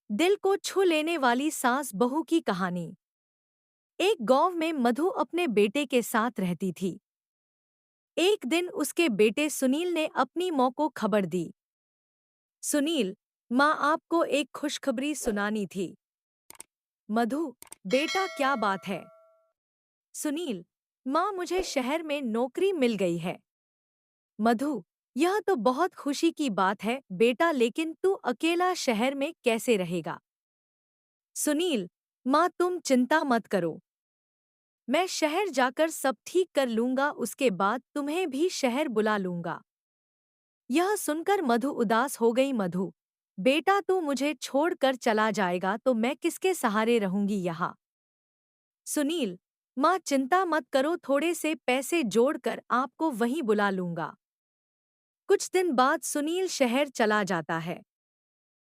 दिल को छू लेने वाली सास बहू की कहानी। एक गांव में मधु अपने बेटे के साथ रहती थी। एक दिन उसके बेटे सुनील ने अपनी मां को खबर दी। सुनील, मां आपको एक खुशखबरी सुनानी थी। मधु, बेटा क्या बात है? सुनील, मां मुझे शहर में नौकरी मिल गई है। मधु, यह तो बहुत खुशी की बात है बेटा, लेकिन तू अकेला शहर में कैसे रहेगा? सुनील, मां तुम चिंता मत करो, मैं शहर जाकर सब ठीक कर लूंगा, उसके बाद तुम्हें भी शहर बुला लूंगा। यह सुनकर मधु उदास हो गई। मधु, बेटा तू मुझे छोड़कर चला जाएगा तो मैं किसके सहारे रहूंगी यहाँ? सुनील, माँ चिंता मत करो, थोड़े से पैसे जोड़कर आपको वहीं बुला लूंगा। कुछ दिन बाद सुनील शहर चला जाता है।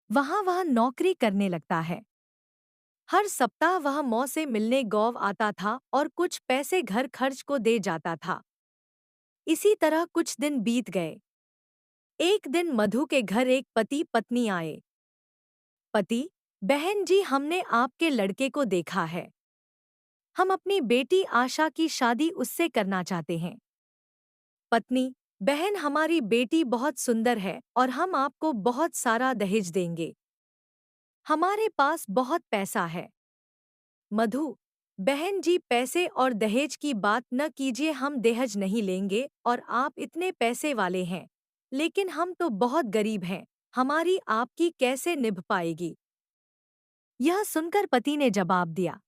वहाँ वह नौकरी करने लगता है। हर सप्ताह वह मौं से मिलने गाँव आता था और कुछ पैसे घर खर्च को दे जाता था। इसी तरह कुछ दिन बीत गए। एक दिन मधु के घर एक पति पत्नी आए। पति, बहन जी, हमने आपके लड़के को देखा है। हम अपनी बेटी आशा की शादी उससे करना चाहते हैं। पत्नी, बहन, हमारी बेटी बहुत सुंदर है और हम आपको बहुत सारा दहेज देंगे। हमारे पास बहुत पैसा है। मधु, बहन जी, पैसे और दहेज की बात न कीजिए, हम दहेज नहीं लेंगे और आप इतने पैसे वाले हैं, लेकिन हम तो बहुत गरीब हैं, हमारी आपकी कैसे निभ पाएगी? यह सुनकर पति ने जवाब दिया।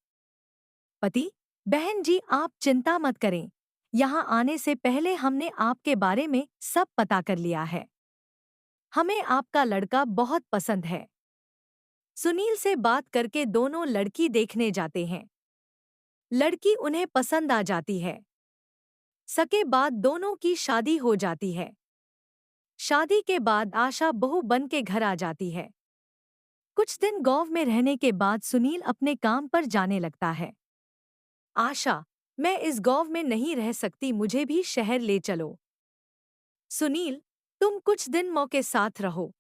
पति, बहन जी आप चिंता मत करें, यहाँ आने से पहले हमने आपके बारे में सब पता कर लिया है। हमें आपका लड़का बहुत पसंद है। सुनील से बात करके दोनों लड़की देखने जाते हैं। लड़की उन्हें पसंद आ जाती है। सके बाद दोनों की शादी हो जाती है। शादी के बाद आशा बहू बन के घर आ जाती है। कुछ दिन गांव में रहने के बाद सुनील अपने काम पर जाने लगता है। आशा, मैं इस गांव में नहीं रह सकती, मुझे भी शहर ले चलो। सुनील, तुम कुछ दिन मां के साथ रहो,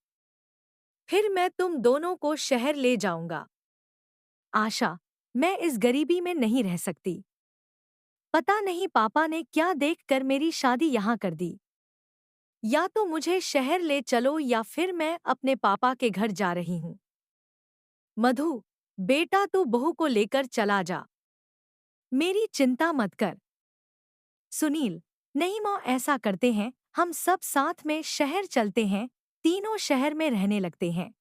फिर मैं तुम दोनों को शहर ले जाऊंगा। आशा, मैं इस गरीबी में नहीं रह सकती। पता नहीं पापा ने क्या देखकर मेरी शादी यहाँ कर दी। या तो मुझे शहर ले चलो या फिर मैं अपने पापा के घर जा रही हूँ। मधु, बेटा तू बहू को लेकर चला जा, मेरी चिंता मत कर। सुनील, नहीं माँ, ऐसा करते हैं, हम सब साथ में शहर चलते हैं, तीनों शहर में रहने लगते हैं।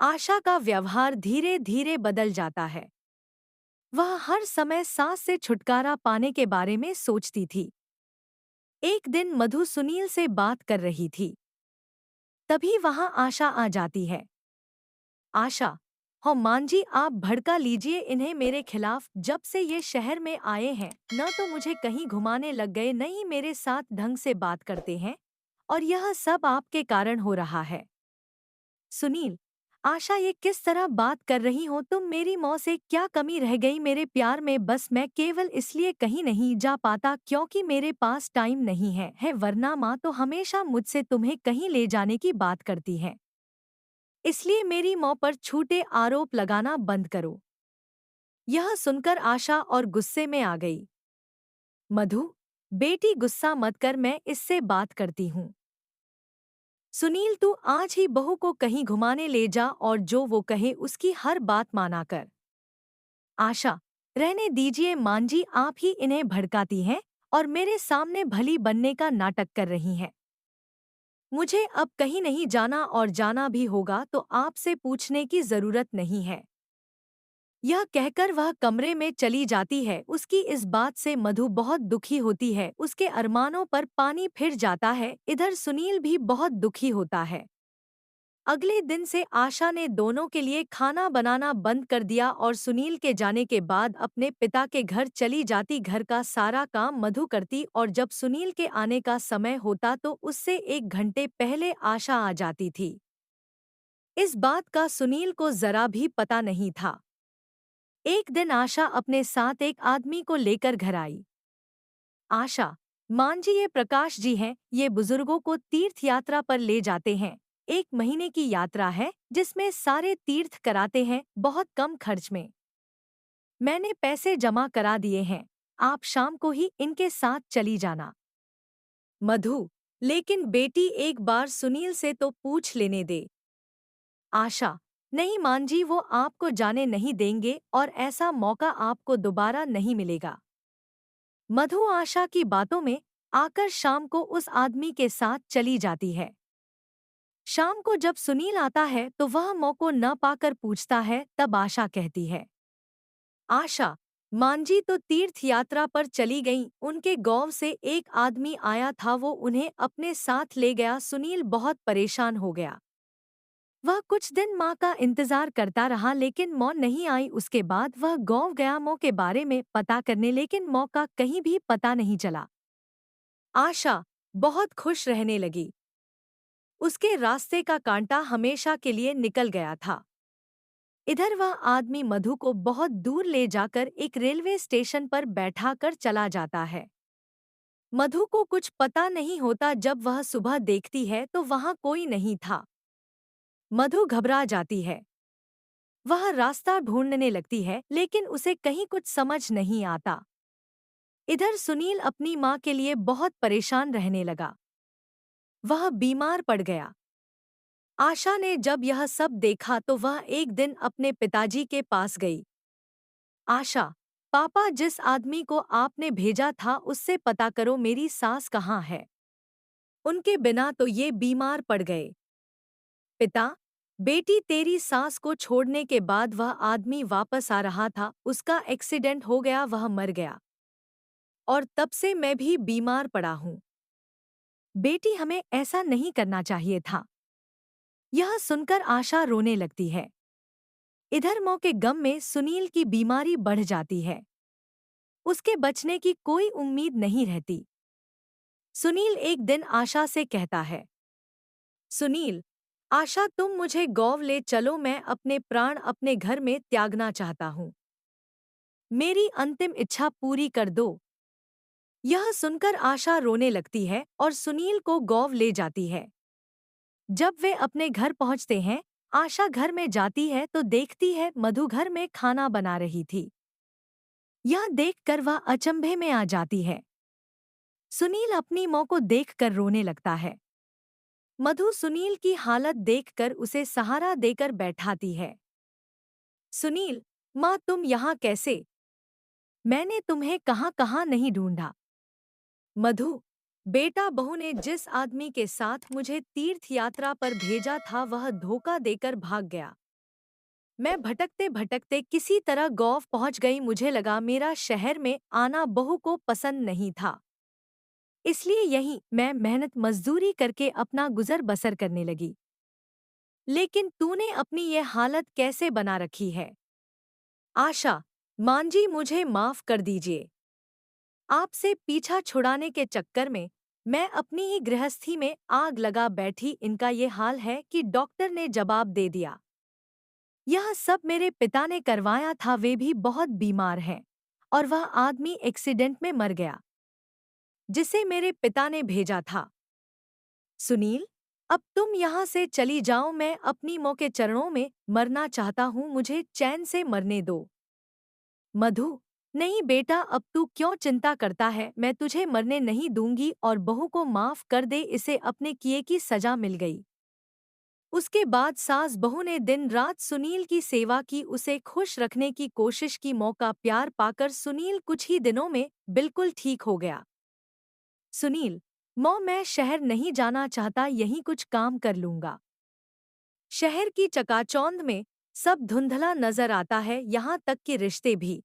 आशा का व्यवहार धीरे धीरे बदल जाता है। वह हर समय सास से छुटकारा पाने के बारे में सोचती थी। एक दिन मधु सुनील से बात कर रही थी। तभी वहां आशा आ जाती है। आशा, हो मांझी, आप भड़का लीजिए इन्हें मेरे खिलाफ। जब से ये शहर में आए हैं न तो मुझे कहीं घुमाने लग गए, न ही मेरे साथ ढंग से बात करते हैं, और यह सब आपके कारण हो रहा है। सुनील, आशा ये किस तरह बात कर रही हो तुम? मेरी माँ से क्या कमी रह गई मेरे प्यार में? बस मैं केवल इसलिए कहीं नहीं जा पाता क्योंकि मेरे पास टाइम नहीं है, वरना माँ तो हमेशा मुझसे तुम्हें कहीं ले जाने की बात करती है। इसलिए मेरी माँ पर झूठे आरोप लगाना बंद करो। यह सुनकर आशा और गुस्से में आ गई। मधु, बेटी गुस्सा मत कर, मैं इससे बात करती हूँ। सुनील, तू आज ही बहू को कहीं घुमाने ले जा और जो वो कहे उसकी हर बात माना कर। आशा, रहने दीजिए मांझी, आप ही इन्हें भड़काती हैं और मेरे सामने भली बनने का नाटक कर रही हैं। मुझे अब कहीं नहीं जाना और जाना भी होगा तो आपसे पूछने की जरूरत नहीं है। यह कहकर वह कमरे में चली जाती है। उसकी इस बात से मधु बहुत दुखी होती है, उसके अरमानों पर पानी फिर जाता है। इधर सुनील भी बहुत दुखी होता है। अगले दिन से आशा ने दोनों के लिए खाना बनाना बंद कर दिया और सुनील के जाने के बाद अपने पिता के घर चली जाती। घर का सारा काम मधु करती और जब सुनील के आने का समय होता तो उससे 1 घंटे पहले आशा आ जाती थी। इस बात का सुनील को जरा भी पता नहीं था। एक दिन आशा अपने साथ एक आदमी को लेकर घर आई। आशा, मान जी, ये प्रकाश जी हैं, ये बुजुर्गों को तीर्थ यात्रा पर ले जाते हैं, एक महीने की यात्रा है जिसमें सारे तीर्थ कराते हैं बहुत कम खर्च में। मैंने पैसे जमा करा दिए हैं, आप शाम को ही इनके साथ चली जाना। मधु, लेकिन बेटी एक बार सुनील से तो पूछ लेने दे। आशा, नहीं मान जी, वो आपको जाने नहीं देंगे और ऐसा मौका आपको दोबारा नहीं मिलेगा। मधु आशा की बातों में आकर शाम को उस आदमी के साथ चली जाती है। शाम को जब सुनील आता है तो वह मौको न पाकर पूछता है, तब आशा कहती है, आशा, मांझी तो तीर्थ यात्रा पर चली गईं, उनके गांव से एक आदमी आया था, वो उन्हें अपने साथ ले गया। सुनील बहुत परेशान हो गया। वह कुछ दिन माँ का इंतजार करता रहा लेकिन मौ नहीं आई। उसके बाद वह गांव गया मौ के बारे में पता करने, लेकिन मौ का कहीं भी पता नहीं चला। आशा बहुत खुश रहने लगी। उसके रास्ते का कांटा हमेशा के लिए निकल गया था। इधर वह आदमी मधु को बहुत दूर ले जाकर एक रेलवे स्टेशन पर बैठा कर चला जाता है। मधु को कुछ पता नहीं होता। जब वह सुबह देखती है तो वहां कोई नहीं था। मधु घबरा जाती है। वह रास्ता ढूंढने लगती है लेकिन उसे कहीं कुछ समझ नहीं आता। इधर सुनील अपनी माँ के लिए बहुत परेशान रहने लगा। वह बीमार पड़ गया। आशा ने जब यह सब देखा तो वह एक दिन अपने पिताजी के पास गई। आशा, पापा, जिस आदमी को आपने भेजा था उससे पता करो मेरी सास कहाँ है। उनके बिना तो ये बीमार पड़ गए। पिता, बेटी, तेरी सास को छोड़ने के बाद वह आदमी वापस आ रहा था, उसका एक्सीडेंट हो गया, वह मर गया और तब से मैं भी बीमार पड़ा हूँ। बेटी, हमें ऐसा नहीं करना चाहिए था। यह सुनकर आशा रोने लगती है। इधर मौ के गम में सुनील की बीमारी बढ़ जाती है। उसके बचने की कोई उम्मीद नहीं रहती। सुनील एक दिन आशा से कहता है, सुनील, आशा, तुम मुझे गौव ले चलो, मैं अपने प्राण अपने घर में त्यागना चाहता हूँ। मेरी अंतिम इच्छा पूरी कर दो। यह सुनकर आशा रोने लगती है और सुनील को गौव ले जाती है। जब वे अपने घर पहुंचते हैं, आशा घर में जाती है तो देखती है मधु घर में खाना बना रही थी। यह देखकर वह अचंभे में आ जाती है। सुनील अपनी मां को देखकर रोने लगता है। मधु सुनील की हालत देखकर उसे सहारा देकर बैठाती है। सुनील, माँ, तुम यहाँ कैसे? मैंने तुम्हें कहाँ कहाँ नहीं ढूंढा। मधु, बेटा, बहू ने जिस आदमी के साथ मुझे तीर्थ यात्रा पर भेजा था वह धोखा देकर भाग गया। मैं भटकते भटकते किसी तरह गौव पहुंच गई। मुझे लगा मेरा शहर में आना बहू को पसंद नहीं था, इसलिए यहीं मैं मेहनत मजदूरी करके अपना गुजर बसर करने लगी। लेकिन तूने अपनी ये हालत कैसे बना रखी है? आशा, मांझी, मुझे माफ कर दीजिए। आपसे पीछा छुड़ाने के चक्कर में मैं अपनी ही गृहस्थी में आग लगा बैठी। इनका ये हाल है कि डॉक्टर ने जवाब दे दिया। यह सब मेरे पिता ने करवाया था, वे भी बहुत बीमार हैं और वह आदमी एक्सीडेंट में मर गया जिसे मेरे पिता ने भेजा था। सुनील, अब तुम यहाँ से चली जाओ, मैं अपनी मां के चरणों में मरना चाहता हूँ, मुझे चैन से मरने दो। मधु, नहीं बेटा, अब तू क्यों चिंता करता है, मैं तुझे मरने नहीं दूंगी और बहू को माफ कर दे, इसे अपने किए की सजा मिल गई। उसके बाद सास बहू ने दिन रात सुनील की सेवा की, उसे खुश रखने की कोशिश की। मौका प्यार पाकर सुनील कुछ ही दिनों में बिल्कुल ठीक हो गया। सुनील, मौ, मैं शहर नहीं जाना चाहता, यहीं कुछ काम कर लूंगा। शहर की चकाचौंध में सब धुंधला नजर आता है, यहाँ तक कि रिश्ते भी।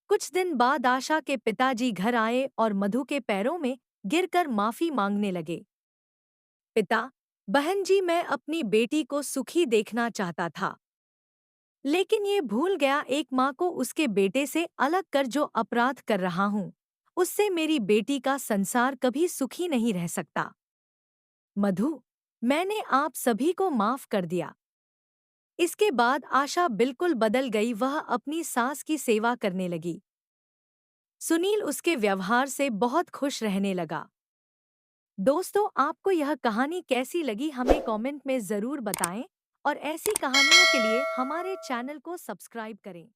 कुछ दिन बाद आशा के पिताजी घर आए और मधु के पैरों में गिरकर माफी मांगने लगे। पिता, बहन जी, मैं अपनी बेटी को सुखी देखना चाहता था, लेकिन ये भूल गया एक माँ को उसके बेटे से अलग कर जो अपराध कर रहा हूँ, उससे मेरी बेटी का संसार कभी सुखी नहीं रह सकता। मधु, मैंने आप सभी को माफ कर दिया। इसके बाद आशा बिल्कुल बदल गई, वह अपनी सास की सेवा करने लगी। सुनील उसके व्यवहार से बहुत खुश रहने लगा। दोस्तों, आपको यह कहानी कैसी लगी हमें कमेंट में ज़रूर बताएं और ऐसी कहानियों के लिए हमारे चैनल को सब्सक्राइब करें।